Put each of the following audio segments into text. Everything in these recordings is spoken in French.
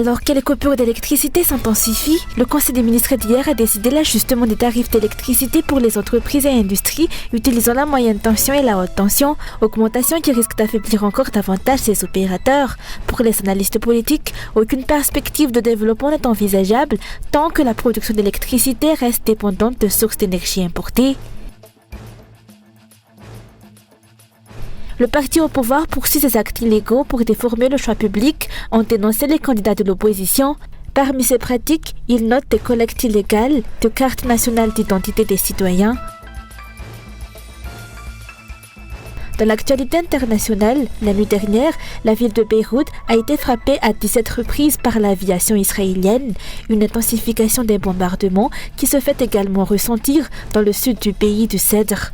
Alors que les coupures d'électricité s'intensifient, le Conseil des ministres d'hier a décidé l'ajustement des tarifs d'électricité pour les entreprises et industries utilisant la moyenne tension et la haute tension, augmentation qui risque d'affaiblir encore davantage ces opérateurs. Pour les analystes politiques, aucune perspective de développement n'est envisageable tant que la production d'électricité reste dépendante de sources d'énergie importées. Le parti au pouvoir poursuit ses actes illégaux pour déformer le choix public, ont dénoncé les candidats de l'opposition. Parmi ces pratiques, ils notent des collectes illégales de cartes nationales d'identité des citoyens. Dans l'actualité internationale, la nuit dernière, la ville de Beyrouth a été frappée à 17 reprises par l'aviation israélienne, une intensification des bombardements qui se fait également ressentir dans le sud du pays du Cèdre.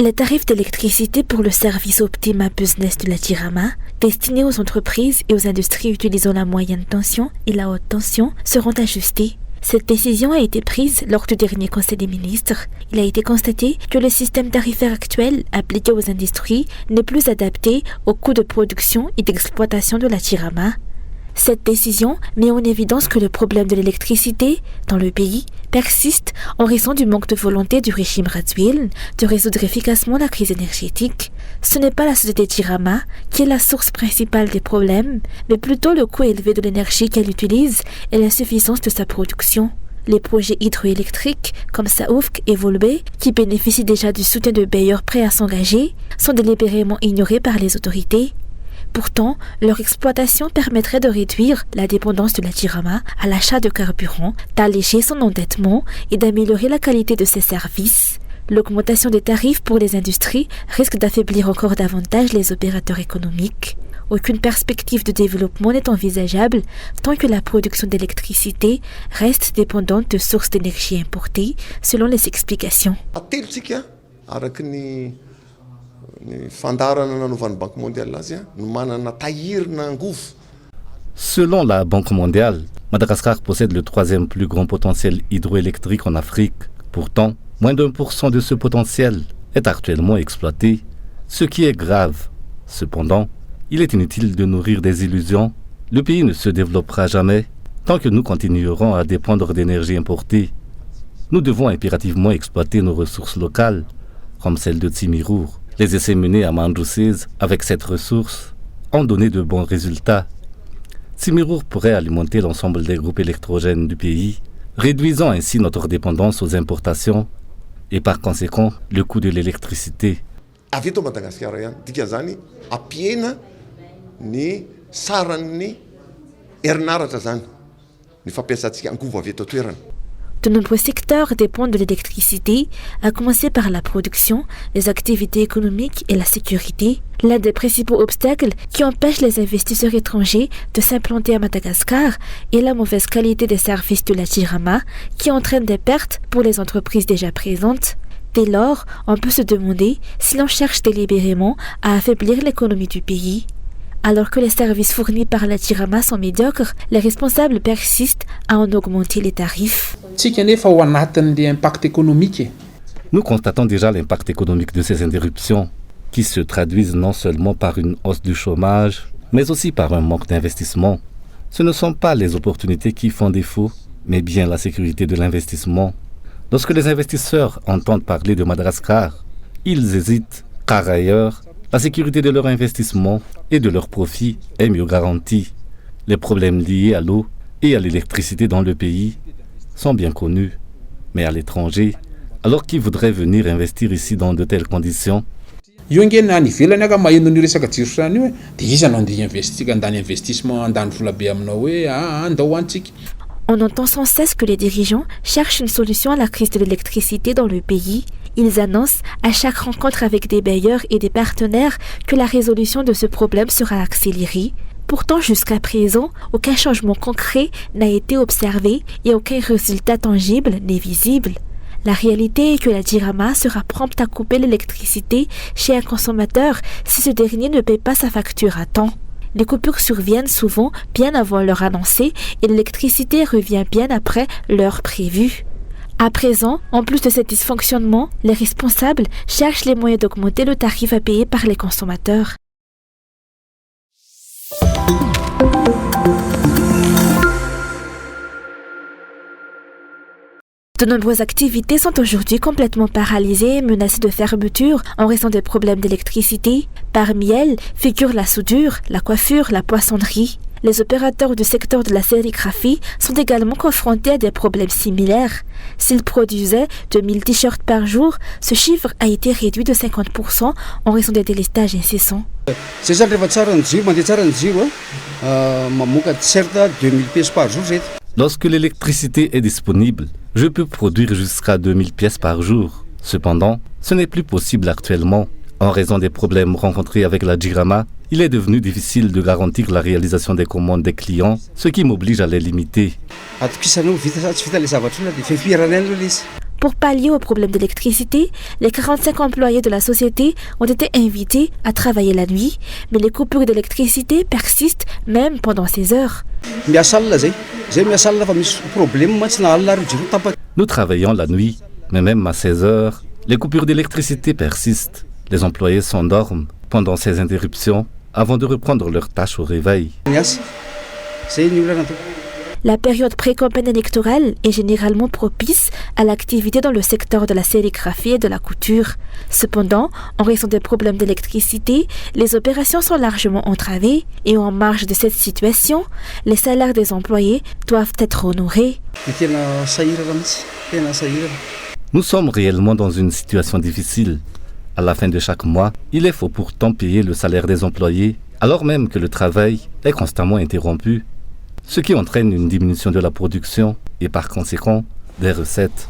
Les tarifs d'électricité pour le service Optima Business de la Jirama, destinés aux entreprises et aux industries utilisant la moyenne tension et la haute tension, seront ajustés. Cette décision a été prise lors du dernier Conseil des ministres. Il a été constaté que le système tarifaire actuel appliqué aux industries n'est plus adapté aux coûts de production et d'exploitation de la Jirama. Cette décision met en évidence que le problème de l'électricité dans le pays persiste en raison du manque de volonté du régime Radziwiłł de résoudre efficacement la crise énergétique. Ce n'est pas la société Jirama qui est la source principale des problèmes, mais plutôt le coût élevé de l'énergie qu'elle utilise et l'insuffisance de sa production. Les projets hydroélectriques comme Saoufk et Volbe, qui bénéficient déjà du soutien de bailleurs prêts à s'engager, sont délibérément ignorés par les autorités. Pourtant, leur exploitation permettrait de réduire la dépendance de la Jirama à l'achat de carburant, d'alléger son endettement et d'améliorer la qualité de ses services. L'augmentation des tarifs pour les industries risque d'affaiblir encore davantage les opérateurs économiques. Aucune perspective de développement n'est envisageable tant que la production d'électricité reste dépendante de sources d'énergie importées, selon les explications. Selon la Banque mondiale, Madagascar possède le troisième plus grand potentiel hydroélectrique en Afrique. Pourtant, moins d'1% de ce potentiel est actuellement exploité, ce qui est grave. Cependant, il est inutile de nourrir des illusions. Le pays ne se développera jamais tant que nous continuerons à dépendre d'énergie importée. Nous devons impérativement exploiter nos ressources locales, comme celle de Tsimirur. Les essais menés à Mandrousses avec cette ressource ont donné de bons résultats. Tsimirur pourrait alimenter l'ensemble des groupes électrogènes du pays, réduisant ainsi notre dépendance aux importations et par conséquent le coût de l'électricité. De nombreux secteurs dépendent de l'électricité, à commencer par la production, les activités économiques et la sécurité. L'un des principaux obstacles qui empêchent les investisseurs étrangers de s'implanter à Madagascar est la mauvaise qualité des services de la Jirama, qui entraîne des pertes pour les entreprises déjà présentes. Dès lors, on peut se demander si l'on cherche délibérément à affaiblir l'économie du pays. Alors que les services fournis par la Jirama sont médiocres, les responsables persistent à en augmenter les tarifs. Nous constatons déjà l'impact économique de ces interruptions, qui se traduisent non seulement par une hausse du chômage, mais aussi par un manque d'investissement. Ce ne sont pas les opportunités qui font défaut, mais bien la sécurité de l'investissement. Lorsque les investisseurs entendent parler de Madagascar, ils hésitent, car ailleurs, la sécurité de leur investissement et de leurs profits est mieux garantie. Les problèmes liés à l'eau et à l'électricité dans le pays sont bien connus. Mais à l'étranger, alors qu'ils voudraient venir investir ici dans de telles conditions, on entend sans cesse que les dirigeants cherchent une solution à la crise de l'électricité dans le pays. Ils annoncent à chaque rencontre avec des bailleurs et des partenaires que la résolution de ce problème sera accélérée. Pourtant, jusqu'à présent, aucun changement concret n'a été observé et aucun résultat tangible n'est visible. La réalité est que la Jirama sera prompte à couper l'électricité chez un consommateur si ce dernier ne paie pas sa facture à temps. Les coupures surviennent souvent bien avant l'heure annoncée et l'électricité revient bien après l'heure prévue. À présent, en plus de ces dysfonctionnements, les responsables cherchent les moyens d'augmenter le tarif à payer par les consommateurs. De nombreuses activités sont aujourd'hui complètement paralysées et menacées de fermeture en raison des problèmes d'électricité. Parmi elles figurent la soudure, la coiffure, la poissonnerie. Les opérateurs du secteur de la sérigraphie sont également confrontés à des problèmes similaires. S'ils produisaient 2000 t-shirts par jour, ce chiffre a été réduit de 50% en raison des délestages incessants. Lorsque l'électricité est disponible, je peux produire jusqu'à 2000 pièces par jour. Cependant, ce n'est plus possible actuellement. En raison des problèmes rencontrés avec la Jirama, il est devenu difficile de garantir la réalisation des commandes des clients, ce qui m'oblige à les limiter. Pour pallier au problème d'électricité, les 45 employés de la société ont été invités à travailler la nuit, mais les coupures d'électricité persistent même pendant ces heures. Nous travaillons la nuit, mais même à 16 heures, les coupures d'électricité persistent. Les employés s'endorment pendant ces interruptions avant de reprendre leurs tâches au réveil. La période pré-campagne électorale est généralement propice à l'activité dans le secteur de la sérigraphie et de la couture. Cependant, en raison des problèmes d'électricité, les opérations sont largement entravées et en marge de cette situation, les salaires des employés doivent être honorés. Nous sommes réellement dans une situation difficile. À la fin de chaque mois, il faut pourtant payer le salaire des employés, alors même que le travail est constamment interrompu, ce qui entraîne une diminution de la production et par conséquent des recettes.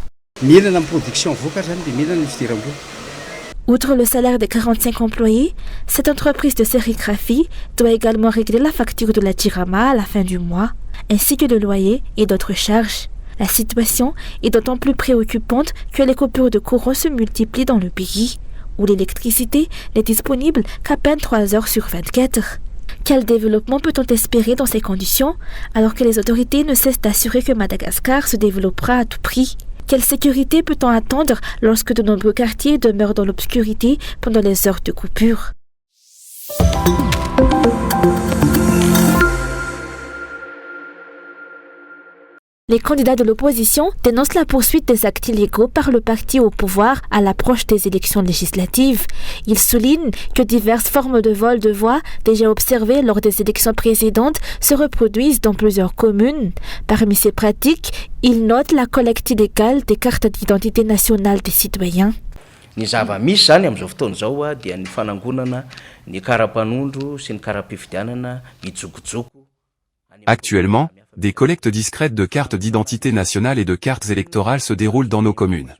Outre le salaire des 45 employés, cette entreprise de sérigraphie doit également régler la facture de la Jirama à la fin du mois, ainsi que le loyer et d'autres charges. La situation est d'autant plus préoccupante que les coupures de courant se multiplient dans le pays, où l'électricité n'est disponible qu'à peine 3 heures sur 24. Quel développement peut-on espérer dans ces conditions, alors que les autorités ne cessent d'assurer que Madagascar se développera à tout prix? Quelle sécurité peut-on attendre lorsque de nombreux quartiers demeurent dans l'obscurité pendant les heures de coupure? Les candidats de l'opposition dénoncent la poursuite des actes illégaux par le parti au pouvoir à l'approche des élections législatives. Ils soulignent que diverses formes de vol de voix déjà observées lors des élections précédentes se reproduisent dans plusieurs communes. Parmi ces pratiques, ils notent la collecte illégale des cartes d'identité nationale des citoyens. Ny zava-misy zany amin'izao fotoana zao a dia ny fanangonana ny karapanondro sy ny karam-pifidianana mijokojoko. Actuellement, des collectes discrètes de cartes d'identité nationale et de cartes électorales se déroulent dans nos communes.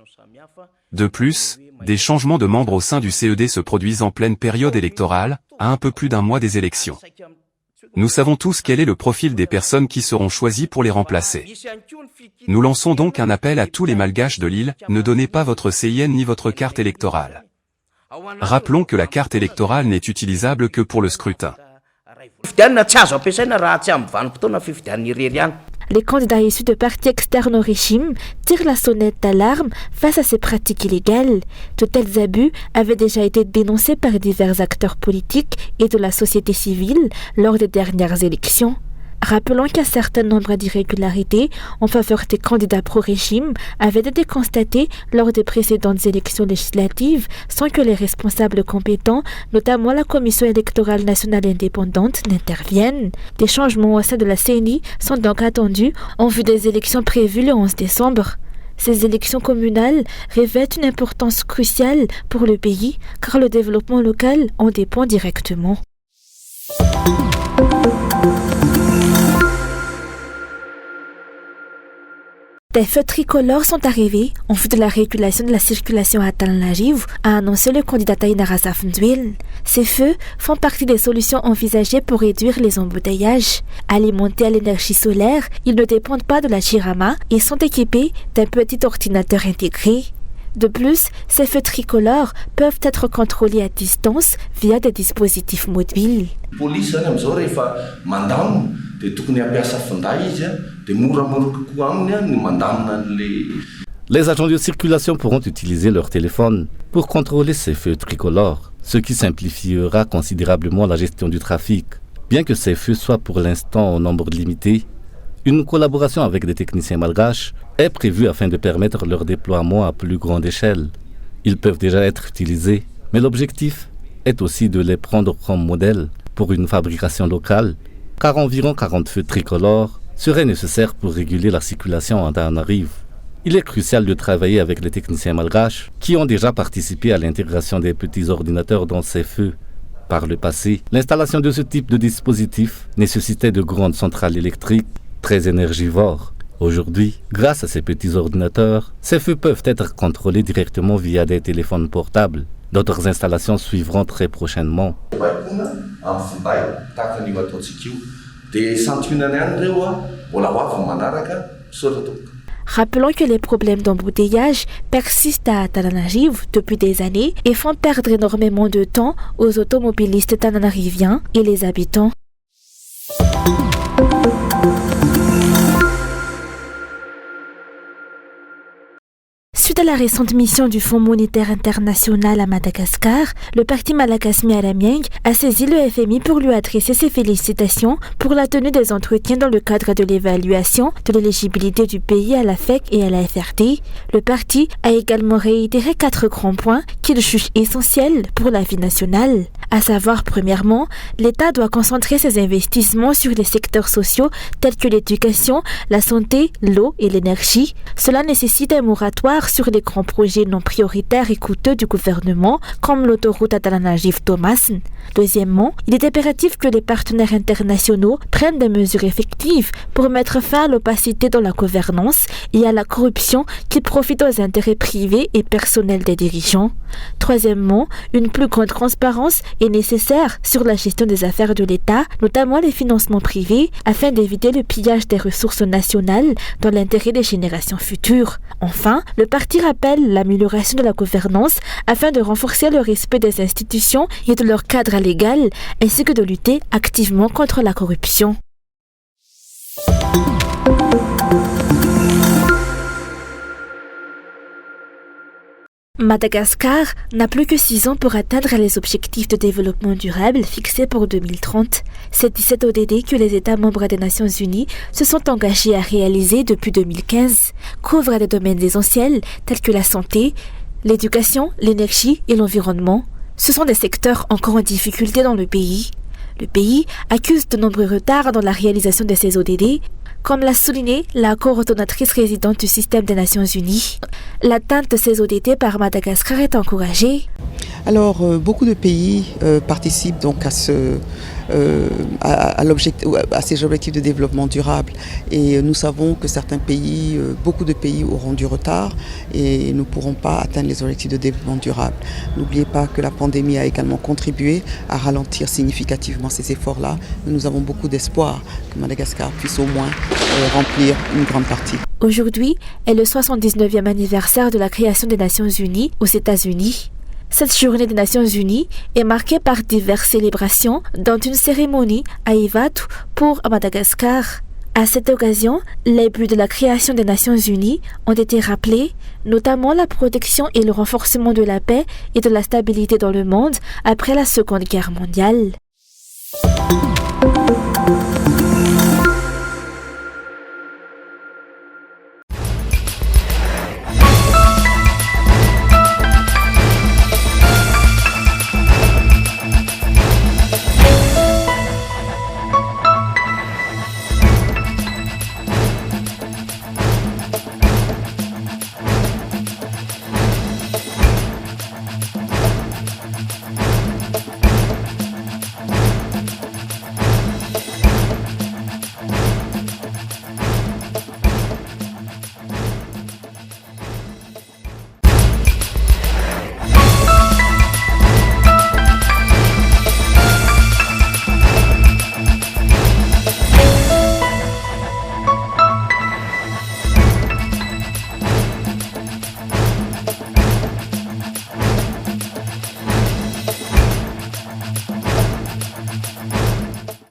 De plus, des changements de membres au sein du CED se produisent en pleine période électorale, à un peu plus d'un mois des élections. Nous savons tous quel est le profil des personnes qui seront choisies pour les remplacer. Nous lançons donc un appel à tous les malgaches de l'île, ne donnez pas votre CIN ni votre carte électorale. Rappelons que la carte électorale n'est utilisable que pour le scrutin. Les candidats issus de partis externes au régime tirent la sonnette d'alarme face à ces pratiques illégales. De tels abus avaient déjà été dénoncés par divers acteurs politiques et de la société civile lors des dernières élections. Rappelons qu'un certain nombre d'irrégularités en faveur des candidats pro-régime avaient été constatées lors des précédentes élections législatives sans que les responsables compétents, notamment la Commission électorale nationale indépendante, n'interviennent. Des changements au sein de la CENI sont donc attendus en vue des élections prévues le 11 décembre. Ces élections communales revêtent une importance cruciale pour le pays car le développement local en dépend directement. Des feux tricolores sont arrivés en vue de la régulation de la circulation à Tananarivo, a annoncé le candidat Tainara Safndwil. Ces feux font partie des solutions envisagées pour réduire les embouteillages. Alimentés à l'énergie solaire, ils ne dépendent pas de la Jirama et sont équipés d'un petit ordinateur intégré. De plus, ces feux tricolores peuvent être contrôlés à distance via des dispositifs mobiles. Les agents de circulation pourront utiliser leur téléphone pour contrôler ces feux tricolores, ce qui simplifiera considérablement la gestion du trafic. Bien que ces feux soient pour l'instant en nombre limité, une collaboration avec des techniciens malgaches est prévue afin de permettre leur déploiement à plus grande échelle. Ils peuvent déjà être utilisés, mais l'objectif est aussi de les prendre comme modèle pour une fabrication locale, car environ 40 feux tricolores seraient nécessaires pour réguler la circulation en Tananarivo. Il est crucial de travailler avec les techniciens malgaches qui ont déjà participé à l'intégration des petits ordinateurs dans ces feux. Par le passé, l'installation de ce type de dispositif nécessitait de grandes centrales électriques très énergivores. Aujourd'hui, grâce à ces petits ordinateurs, ces feux peuvent être contrôlés directement via des téléphones portables. D'autres installations suivront très prochainement. Rappelons que les problèmes d'embouteillage persistent à Tananarivo depuis des années et font perdre énormément de temps aux automobilistes tananariviens et les habitants. Suite à la récente mission du Fonds monétaire international à Madagascar, le parti Malakas Miaramieng a saisi le FMI pour lui adresser ses félicitations pour la tenue des entretiens dans le cadre de l'évaluation de l'éligibilité du pays à la FEC et à la FRD. Le parti a également réitéré 4 grands points qu'il juge essentiels pour la vie nationale. À savoir, premièrement, l'État doit concentrer ses investissements sur les secteurs sociaux tels que l'éducation, la santé, l'eau et l'énergie. Cela nécessite un moratoire sur les grands projets non prioritaires et coûteux du gouvernement, comme l'autoroute à Tananarivo-Thomas. Deuxièmement, il est impératif que les partenaires internationaux prennent des mesures effectives pour mettre fin à l'opacité dans la gouvernance et à la corruption qui profite aux intérêts privés et personnels des dirigeants. Troisièmement, une plus grande transparence est nécessaire sur la gestion des affaires de l'État, notamment les financements privés, afin d'éviter le pillage des ressources nationales dans l'intérêt des générations futures. Enfin, le parti rappelle l'amélioration de la gouvernance afin de renforcer le respect des institutions et de leur cadre légal, ainsi que de lutter activement contre la corruption. Madagascar n'a plus que 6 ans pour atteindre les objectifs de développement durable fixés pour 2030. C'est 17 ODD que les États membres des Nations Unies se sont engagés à réaliser depuis 2015, couvrent des domaines essentiels tels que la santé, l'éducation, l'énergie et l'environnement. Ce sont des secteurs encore en difficulté dans le pays. Le pays accuse de nombreux retards dans la réalisation de ces ODD, comme l'a souligné la coordonnatrice résidente du système des Nations Unies. L'atteinte de ces ODD par Madagascar est encouragée. Alors, beaucoup de pays participent donc à ces objectifs de développement durable. Et nous savons que certains pays, beaucoup de pays auront du retard et ne pourront pas atteindre les objectifs de développement durable. N'oubliez pas que la pandémie a également contribué à ralentir significativement ces efforts-là. Nous avons beaucoup d'espoir que Madagascar puisse au moins remplir une grande partie. Aujourd'hui est le 79e anniversaire de la création des Nations Unies aux États-Unis. Cette journée des Nations Unies est marquée par diverses célébrations, dont une cérémonie à Ivatu pour Madagascar. À cette occasion, les buts de la création des Nations Unies ont été rappelés, notamment la protection et le renforcement de la paix et de la stabilité dans le monde après la Seconde Guerre mondiale.